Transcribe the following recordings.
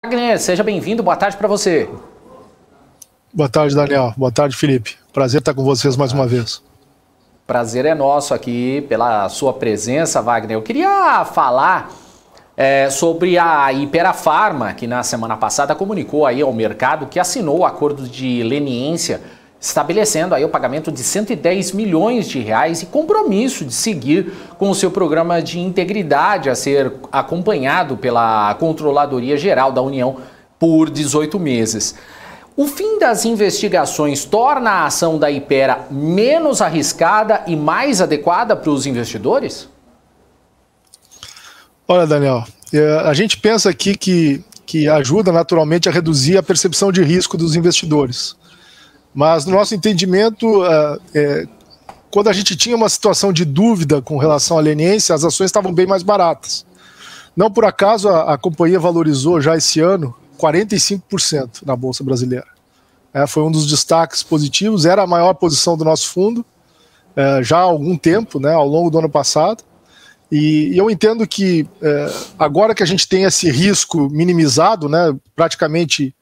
Wagner, seja bem-vindo, boa tarde para você. Boa tarde, Daniel. Boa tarde, Felipe. Prazer estar com vocês mais uma vez. Prazer é nosso aqui pela sua presença, Wagner. Eu queria falar sobre a Hypera Pharma, que na semana passada comunicou aí ao mercado que assinou o acordo de leniência, estabelecendo aí o pagamento de 110 milhões de reais e compromisso de seguir com o seu programa de integridade a ser acompanhado pela Controladoria Geral da União por 18 meses. O fim das investigações torna a ação da Hypera menos arriscada e mais adequada para os investidores? Olha, Daniel, a gente pensa aqui que ajuda naturalmente a reduzir a percepção de risco dos investidores. Mas no nosso entendimento, quando a gente tinha uma situação de dúvida com relação à leniência, as ações estavam bem mais baratas. Não por acaso a companhia valorizou já esse ano 45% na Bolsa Brasileira. Foi um dos destaques positivos, era a maior posição do nosso fundo já há algum tempo, né, ao longo do ano passado. E eu entendo que agora que a gente tem esse risco minimizado, né, praticamente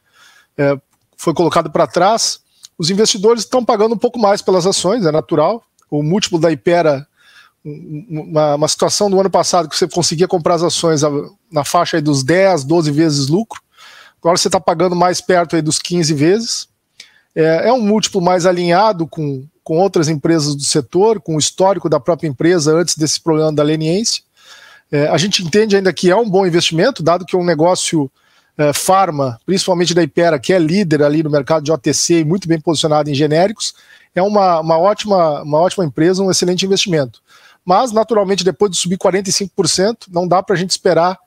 foi colocado para trás, os investidores estão pagando um pouco mais pelas ações, é natural. O múltiplo da Hypera, uma situação do ano passado que você conseguia comprar as ações na faixa aí dos 10, 12 vezes lucro, agora você está pagando mais perto aí dos 15 vezes. É um múltiplo mais alinhado com outras empresas do setor, com o histórico da própria empresa antes desse problema da leniência. A gente entende ainda que é um bom investimento, dado que é um negócio farma, principalmente da Hypera, que é líder ali no mercado de OTC e muito bem posicionado em genéricos, é uma ótima empresa, um excelente investimento. Mas, naturalmente, depois de subir 45%, não dá para a gente esperar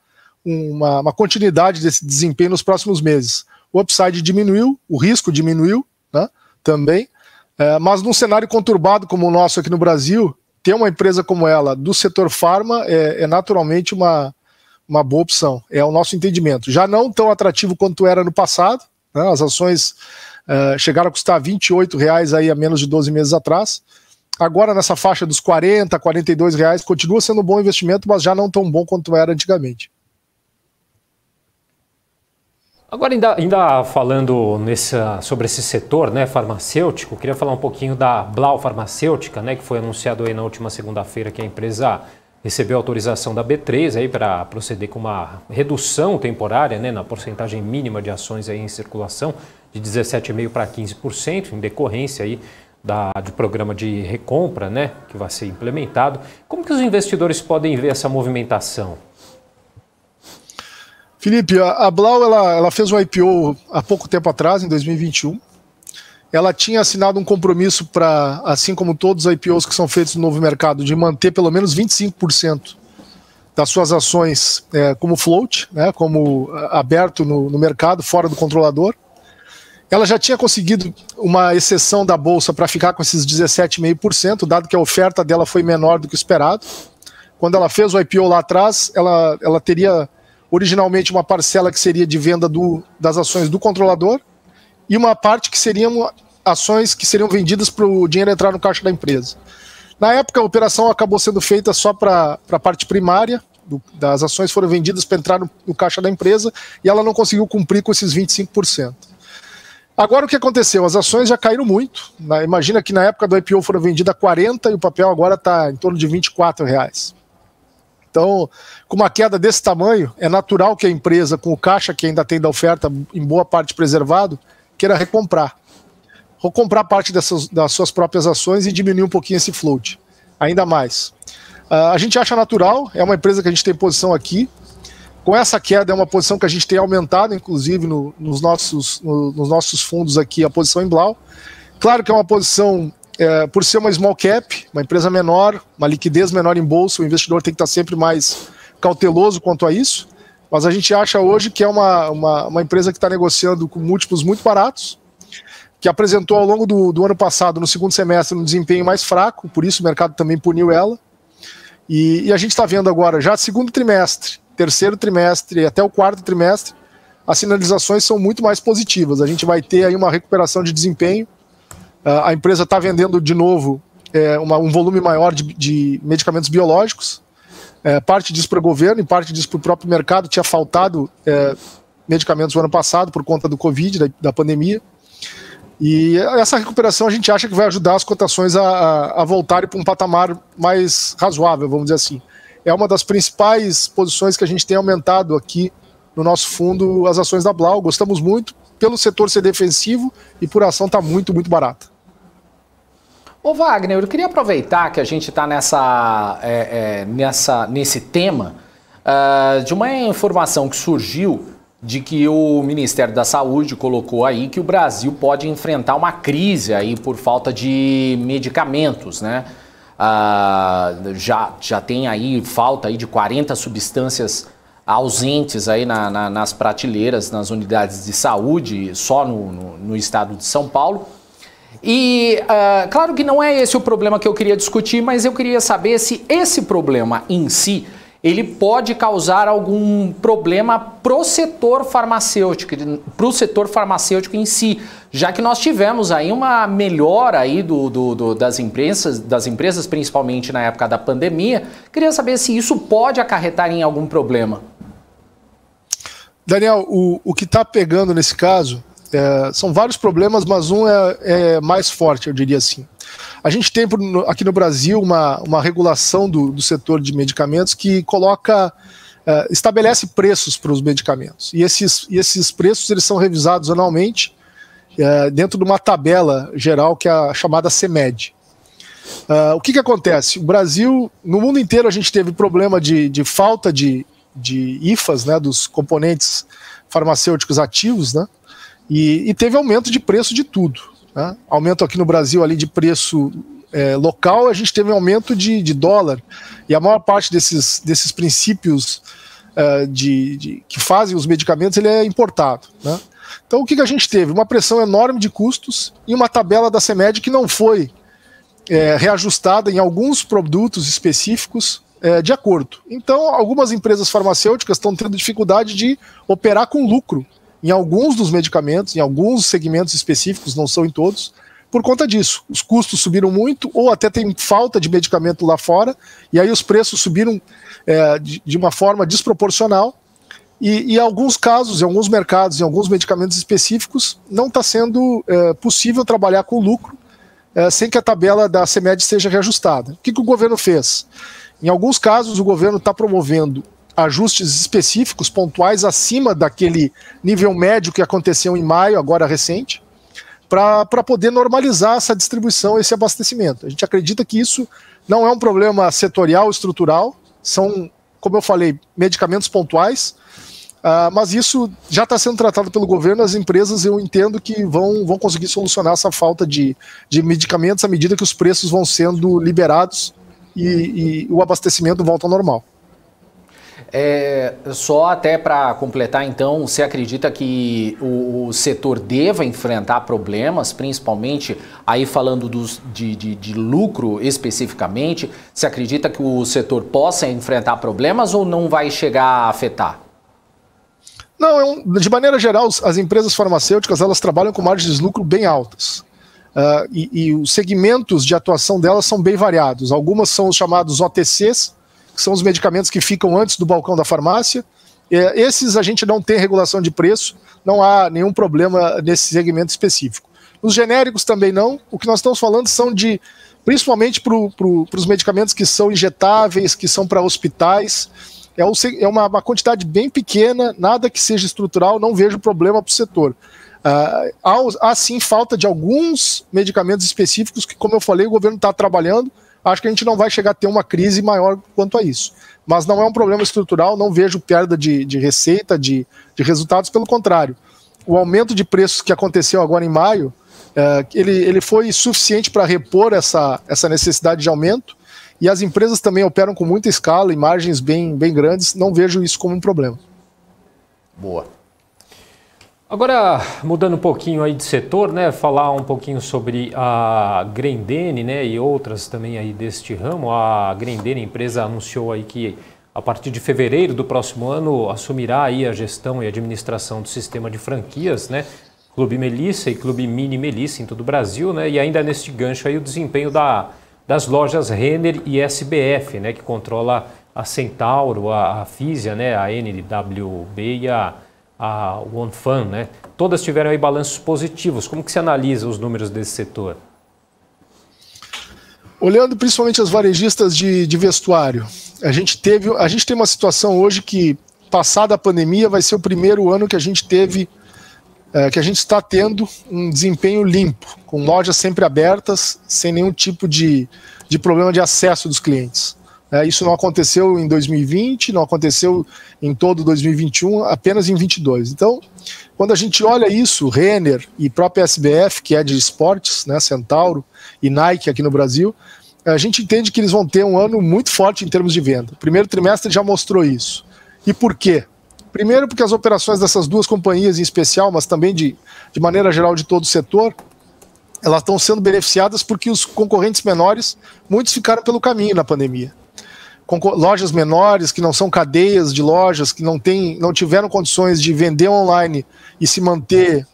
uma continuidade desse desempenho nos próximos meses. O upside diminuiu, o risco diminuiu, né, também, mas num cenário conturbado como o nosso aqui no Brasil, ter uma empresa como ela do setor farma é naturalmente uma boa opção, é o nosso entendimento. Já não tão atrativo quanto era no passado, né, as ações chegaram a custar R$28 aí há menos de 12 meses atrás. Agora nessa faixa dos R$40, R$42, continua sendo um bom investimento, mas já não tão bom quanto era antigamente. Agora, ainda falando sobre esse setor, né, farmacêutico, queria falar um pouquinho da Blau Farmacêutica, né, que foi anunciado aí na última segunda-feira que a empresa recebeu autorização da B3 para proceder com uma redução temporária, né, na porcentagem mínima de ações aí em circulação de 17,5% para 15%, em decorrência aí de programa de recompra, né, que vai ser implementado. Como que os investidores podem ver essa movimentação? Felipe, a Blau ela fez um IPO há pouco tempo atrás, em 2021. Ela tinha assinado um compromisso para, assim como todos os IPOs que são feitos no novo mercado, de manter pelo menos 25% das suas ações como float, né, como aberto no mercado, fora do controlador. Ela já tinha conseguido uma exceção da Bolsa para ficar com esses 17,5%, dado que a oferta dela foi menor do que o esperado. Quando ela fez o IPO lá atrás, ela teria originalmente uma parcela que seria de venda das ações do controlador e uma parte que seriam ações que seriam vendidas para o dinheiro entrar no caixa da empresa. Na época, a operação acabou sendo feita só para a parte primária, das ações foram vendidas para entrar no caixa da empresa e ela não conseguiu cumprir com esses 25%. Agora o que aconteceu? As ações já caíram muito. Imagina que na época do IPO foram vendidas a 40 e o papel agora está em torno de R$24. Então, com uma queda desse tamanho, é natural que a empresa, com o caixa que ainda tem da oferta em boa parte preservado, queira recomprar parte das suas próprias ações e diminuir um pouquinho esse float, ainda mais. A gente acha natural, é uma empresa que a gente tem posição aqui. Com essa queda, é uma posição que a gente tem aumentado, inclusive nos nossos fundos aqui, a posição em Blau. Claro que é uma posição, por ser uma small cap, uma empresa menor, uma liquidez menor em bolsa, o investidor tem que estar sempre mais cauteloso quanto a isso, mas a gente acha hoje que é uma empresa que está negociando com múltiplos muito baratos, que apresentou ao longo do ano passado, no segundo semestre, um desempenho mais fraco, por isso o mercado também puniu ela, e a gente está vendo agora, já segundo trimestre, terceiro trimestre e até o quarto trimestre, as sinalizações são muito mais positivas. A gente vai ter aí uma recuperação de desempenho. A empresa está vendendo de novo um volume maior de medicamentos biológicos. Parte disso para o governo e parte disso para o próprio mercado. Tinha faltado medicamentos no ano passado por conta do Covid, da pandemia. E essa recuperação a gente acha que vai ajudar as cotações a voltarem para um patamar mais razoável, vamos dizer assim. É uma das principais posições que a gente tem aumentado aqui no nosso fundo, as ações da Blau. Gostamos muito, pelo setor ser defensivo e por ação está muito, muito barata. Ô Wagner, eu queria aproveitar que a gente está nesse tema de uma informação que surgiu de que o Ministério da Saúde colocou aí que o Brasil pode enfrentar uma crise aí por falta de medicamentos, né? Já tem aí falta aí de 40 substâncias ausentes aí nas prateleiras, nas unidades de saúde, só no estado de São Paulo. E claro que não é esse o problema que eu queria discutir, mas eu queria saber se esse problema em si ele pode causar algum problema para o setor farmacêutico em si, já que nós tivemos aí uma melhora aí das empresas, principalmente na época da pandemia. Queria saber se isso pode acarretar em algum problema. Daniel, o que está pegando nesse caso são vários problemas, mas um é mais forte, eu diria assim. A gente tem aqui no Brasil uma regulação do setor de medicamentos que estabelece preços para os medicamentos. E esses preços eles são revisados anualmente dentro de uma tabela geral que é a chamada CMED. O que acontece? O Brasil, no mundo inteiro, a gente teve problema de falta de IFAs, né, dos componentes farmacêuticos ativos, né, e teve aumento de preço de tudo. Né? Aumento aqui no Brasil ali de preço local, a gente teve um aumento de dólar, e a maior parte desses princípios que fazem os medicamentos ele é importado. Né? Então o que a gente teve? Uma pressão enorme de custos e uma tabela da CMED que não foi reajustada em alguns produtos específicos de acordo. Então algumas empresas farmacêuticas estão tendo dificuldade de operar com lucro em alguns dos medicamentos, em alguns segmentos específicos, não são em todos, por conta disso. Os custos subiram muito, ou até tem falta de medicamento lá fora, e aí os preços subiram de uma forma desproporcional, e em alguns casos, em alguns mercados, em alguns medicamentos específicos, não está sendo possível trabalhar com lucro sem que a tabela da CMED seja reajustada. O que o governo fez? Em alguns casos, o governo está promovendo ajustes específicos, pontuais, acima daquele nível médio que aconteceu em maio, agora recente, para poder normalizar essa distribuição, esse abastecimento. A gente acredita que isso não é um problema setorial, estrutural, são, como eu falei, medicamentos pontuais, mas isso já está sendo tratado pelo governo. As empresas, eu entendo que vão conseguir solucionar essa falta de medicamentos à medida que os preços vão sendo liberados e o abastecimento volta ao normal. Só até para completar, então, você acredita que o setor deva enfrentar problemas, principalmente aí falando de lucro especificamente? Você acredita que o setor possa enfrentar problemas ou não vai chegar a afetar? Não, de maneira geral, as empresas farmacêuticas elas trabalham com margens de lucro bem altas. E os segmentos de atuação delas são bem variados. Algumas são os chamados OTCs, que são os medicamentos que ficam antes do balcão da farmácia. Esses a gente não tem regulação de preço, não há nenhum problema nesse segmento específico. Os genéricos também não. O que nós estamos falando são principalmente para os medicamentos que são injetáveis, que são para hospitais. É uma quantidade bem pequena, nada que seja estrutural, não vejo problema para o setor. Há sim falta de alguns medicamentos específicos que, como eu falei, o governo está trabalhando. Acho que a gente não vai chegar a ter uma crise maior quanto a isso. Mas não é um problema estrutural, não vejo perda de receita, de resultados, pelo contrário. O aumento de preços que aconteceu agora em maio, ele foi suficiente para repor essa necessidade de aumento, e as empresas também operam com muita escala e margens bem grandes, não vejo isso como um problema. Boa. Agora, mudando um pouquinho aí de setor, né, falar um pouquinho sobre a Grendene, né, e outras também aí deste ramo. A Grendene, a empresa, anunciou aí que a partir de fevereiro do próximo ano assumirá aí a gestão e administração do sistema de franquias, né, Clube Melissa e Clube Mini Melissa em todo o Brasil, né, e ainda neste gancho aí o desempenho das lojas Renner e SBF, né, que controla a Centauro, a Fisia, né, a NWB e a a OneFan, né? Todas tiveram aí balanços positivos. Como que você analisa os números desse setor? Olhando principalmente as varejistas de vestuário, a gente tem uma situação hoje que, passada a pandemia, vai ser o primeiro ano que a gente está tendo um desempenho limpo, com lojas sempre abertas, sem nenhum tipo de problema de acesso dos clientes. Isso não aconteceu em 2020, não aconteceu em todo 2021, apenas em 2022. Então, quando a gente olha isso, Renner e própria SBF, que é de esportes, né, Centauro e Nike aqui no Brasil, a gente entende que eles vão ter um ano muito forte em termos de venda. O primeiro trimestre já mostrou isso. E por quê? Primeiro porque as operações dessas duas companhias em especial, mas também de maneira geral de todo o setor, elas estão sendo beneficiadas porque os concorrentes menores, muitos ficaram pelo caminho na pandemia. Lojas menores, que não são cadeias de lojas, que não tiveram condições de vender online e se manter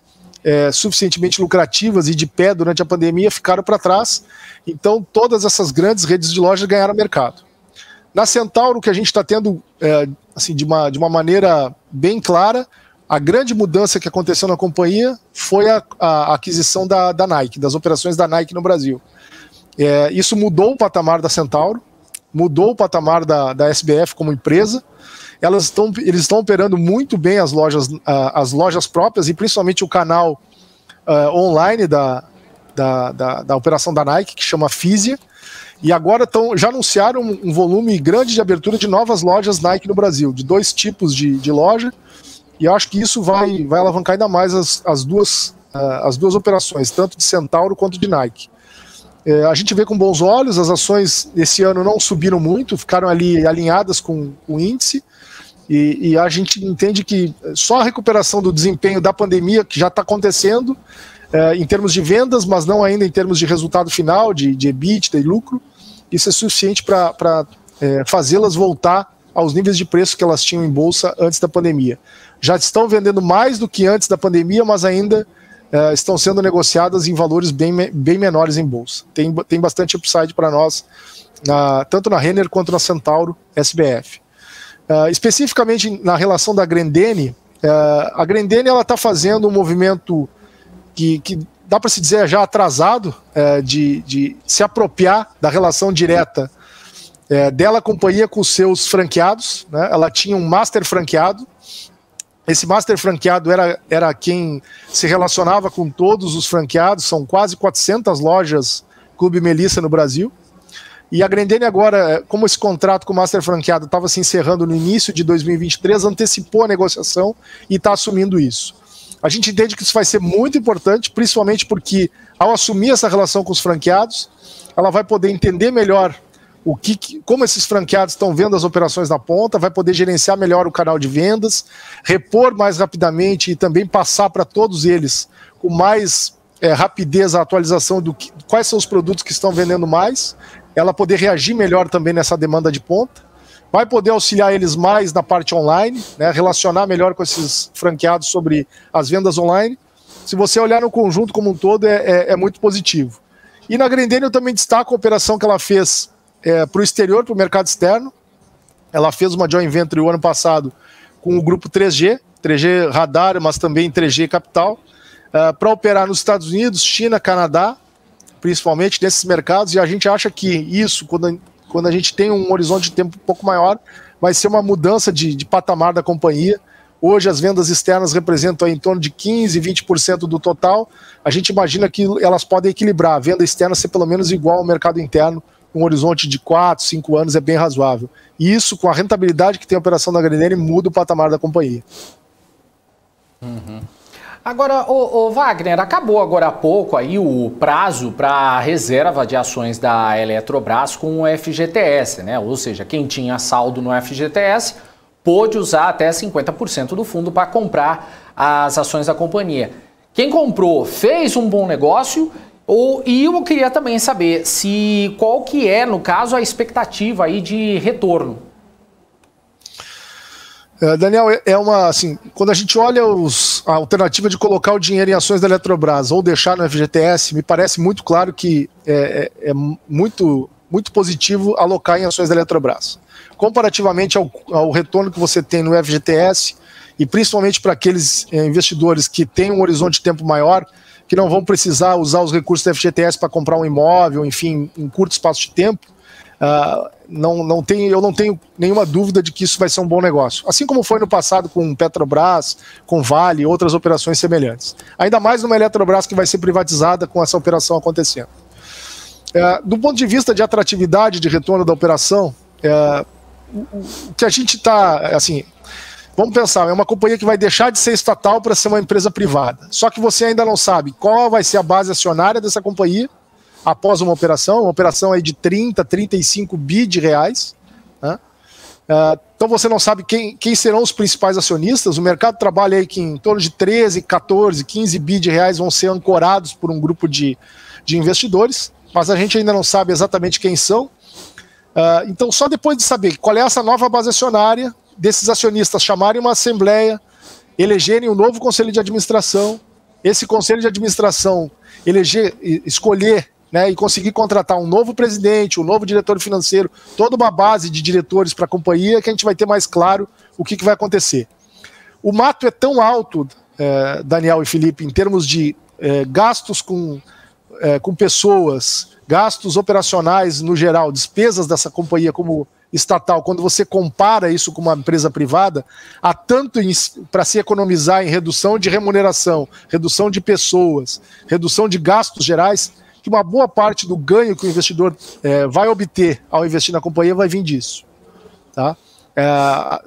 suficientemente lucrativas e de pé durante a pandemia, ficaram para trás. Então, todas essas grandes redes de lojas ganharam mercado. Na Centauro, o que a gente está tendo, assim, de uma maneira bem clara, a grande mudança que aconteceu na companhia foi a aquisição da Nike, das operações da Nike no Brasil. Isso mudou o patamar da Centauro, mudou o patamar da SBF como empresa. Eles estão operando muito bem as lojas próprias e principalmente o canal online da operação da Nike, que chama Fisia, e agora já anunciaram um volume grande de abertura de novas lojas Nike no Brasil, de 2 tipos de loja, e eu acho que isso vai alavancar ainda mais as duas operações, tanto de Centauro quanto de Nike. A gente vê com bons olhos, as ações esse ano não subiram muito, ficaram ali alinhadas com o índice, e a gente entende que só a recuperação do desempenho da pandemia, que já está acontecendo, em termos de vendas, mas não ainda em termos de resultado final, de EBITDA e lucro, isso é suficiente para fazê-las voltar aos níveis de preço que elas tinham em bolsa antes da pandemia. Já estão vendendo mais do que antes da pandemia, mas ainda estão sendo negociadas em valores bem menores em bolsa. Tem bastante upside para nós, tanto na Renner quanto na Centauro SBF. Especificamente na relação da Grendene, a Grendene está fazendo um movimento que dá para se dizer já atrasado, de se apropriar da relação direta dela, companhia, com os seus franqueados, né? Ela tinha um master franqueado. Esse master franqueado era quem se relacionava com todos os franqueados, são quase 400 lojas Clube Melissa no Brasil. E a Grendene agora, como esse contrato com o master franqueado estava se encerrando no início de 2023, antecipou a negociação e está assumindo isso. A gente entende que isso vai ser muito importante, principalmente porque ao assumir essa relação com os franqueados, ela vai poder entender melhor como esses franqueados estão vendo as operações na ponta, vai poder gerenciar melhor o canal de vendas, repor mais rapidamente e também passar para todos eles com mais rapidez a atualização quais são os produtos que estão vendendo mais, ela poder reagir melhor também nessa demanda de ponta, vai poder auxiliar eles mais na parte online, né, relacionar melhor com esses franqueados sobre as vendas online. Se você olhar no conjunto como um todo, é muito positivo. E na Grendene eu também destaco a operação que ela fez para o exterior, para o mercado externo. Ela fez uma joint venture o ano passado com o grupo 3G Radar, mas também 3G Capital, para operar nos Estados Unidos, China, Canadá, principalmente nesses mercados, e a gente acha que isso, quando a gente tem um horizonte de tempo um pouco maior, vai ser uma mudança de patamar da companhia. Hoje as vendas externas representam em torno de 15%, 20% do total. A gente imagina que elas podem equilibrar, a venda externa ser pelo menos igual ao mercado interno, um horizonte de 4, 5 anos é bem razoável. E isso, com a rentabilidade que tem a operação da Grendene, muda o patamar da companhia. Uhum. Agora, o Wagner, acabou agora há pouco aí o prazo para a reserva de ações da Eletrobras com o FGTS, né? Ou seja, quem tinha saldo no FGTS pôde usar até 50% do fundo para comprar as ações da companhia. Quem comprou fez um bom negócio? E eu queria também saber qual que é, no caso, a expectativa aí de retorno. Daniel, quando a gente olha a alternativa de colocar o dinheiro em ações da Eletrobras ou deixar no FGTS, me parece muito claro que é muito, muito positivo alocar em ações da Eletrobras. Comparativamente ao retorno que você tem no FGTS, e principalmente para aqueles investidores que têm um horizonte de tempo maior, que não vão precisar usar os recursos da FGTS para comprar um imóvel, enfim, em curto espaço de tempo, eu não tenho nenhuma dúvida de que isso vai ser um bom negócio. Assim como foi no passado com Petrobras, com Vale e outras operações semelhantes. Ainda mais numa Eletrobras que vai ser privatizada com essa operação acontecendo. Do ponto de vista de atratividade de retorno da operação, o que a gente está, assim, vamos pensar, é uma companhia que vai deixar de ser estatal para ser uma empresa privada. Só que você ainda não sabe qual vai ser a base acionária dessa companhia após uma operação aí de 30, 35 bi de reais. Né? Então você não sabe quem serão os principais acionistas. O mercado trabalha aí que em torno de 13, 14, 15 bi de reais vão ser ancorados por um grupo de investidores, mas a gente ainda não sabe exatamente quem são. Então só depois de saber qual é essa nova base acionária, desses acionistas chamarem uma assembleia, elegerem um novo conselho de administração, esse conselho de administração escolher, né, e conseguir contratar um novo presidente, um novo diretor financeiro, toda uma base de diretores para a companhia, que a gente vai ter mais claro o que vai acontecer. O mato é tão alto, Daniel e Felipe, em termos de gastos com pessoas, gastos operacionais no geral, despesas dessa companhia como estatal, quando você compara isso com uma empresa privada, há tanto para se economizar em redução de remuneração, redução de pessoas, redução de gastos gerais, que uma boa parte do ganho que o investidor vai obter ao investir na companhia vai vir disso. Tá?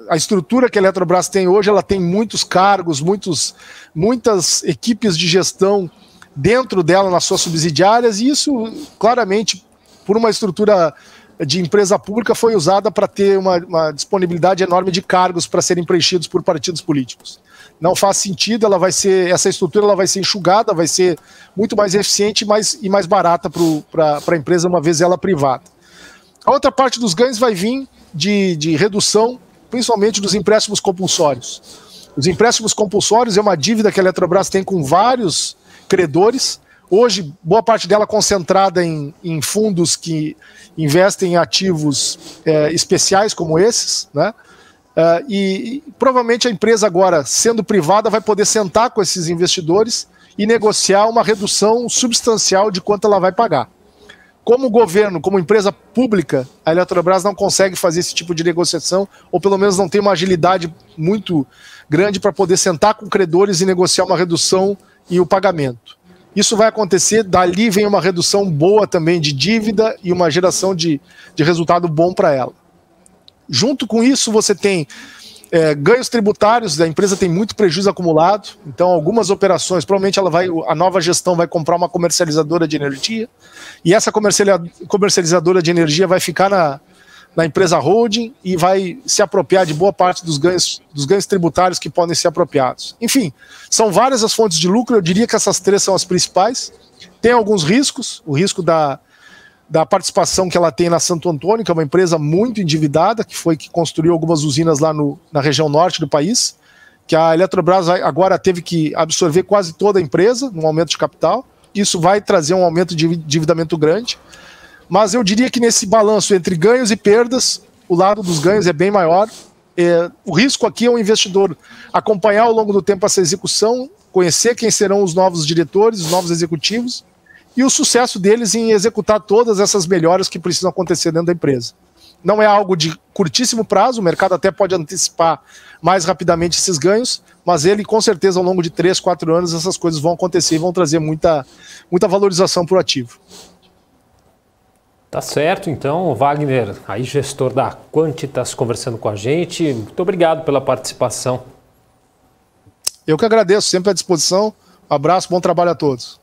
A estrutura que a Eletrobras tem hoje, ela tem muitos cargos, muitas equipes de gestão dentro dela, nas suas subsidiárias, e isso, claramente, por uma estrutura de empresa pública, foi usada para ter uma disponibilidade enorme de cargos para serem preenchidos por partidos políticos. Não faz sentido, essa estrutura ela vai ser enxugada, vai ser muito mais eficiente e mais barata para a empresa, uma vez ela privada. A outra parte dos ganhos vai vir de redução, principalmente dos empréstimos compulsórios. Os empréstimos compulsórios é uma dívida que a Eletrobras tem com vários credores. Hoje, boa parte dela concentrada em fundos que investem em ativos especiais como esses, né? E provavelmente a empresa agora, sendo privada, vai poder sentar com esses investidores e negociar uma redução substancial de quanto ela vai pagar. Como governo, como empresa pública, a Eletrobras não consegue fazer esse tipo de negociação, ou pelo menos não tem uma agilidade muito grande para poder sentar com credores e negociar uma redução e o pagamento. Isso vai acontecer, dali vem uma redução boa também de dívida e uma geração de resultado bom para ela. Junto com isso, você tem ganhos tributários, a empresa tem muito prejuízo acumulado, então algumas operações, provavelmente a nova gestão vai comprar uma comercializadora de energia, e essa comercializadora de energia vai ficar na empresa holding e vai se apropriar de boa parte dos ganhos tributários que podem ser apropriados. Enfim, são várias as fontes de lucro, eu diria que essas três são as principais. Tem alguns riscos, o risco da participação que ela tem na Santo Antônio, que é uma empresa muito endividada, que construiu algumas usinas lá na região norte do país, que a Eletrobras agora teve que absorver quase toda a empresa, num aumento de capital. Isso vai trazer um aumento de endividamento grande. Mas eu diria que nesse balanço entre ganhos e perdas, o lado dos ganhos é bem maior. O risco aqui é o investidor acompanhar ao longo do tempo essa execução, conhecer quem serão os novos diretores, os novos executivos, e o sucesso deles em executar todas essas melhoras que precisam acontecer dentro da empresa. Não é algo de curtíssimo prazo, o mercado até pode antecipar mais rapidamente esses ganhos, mas ele, com certeza, ao longo de 3, 4 anos, essas coisas vão acontecer e vão trazer muita valorização para o ativo. Tá certo, então, Wagner, aí gestor da Quantitas, conversando com a gente. Muito obrigado pela participação. Eu que agradeço, sempre à disposição. Um abraço, bom trabalho a todos.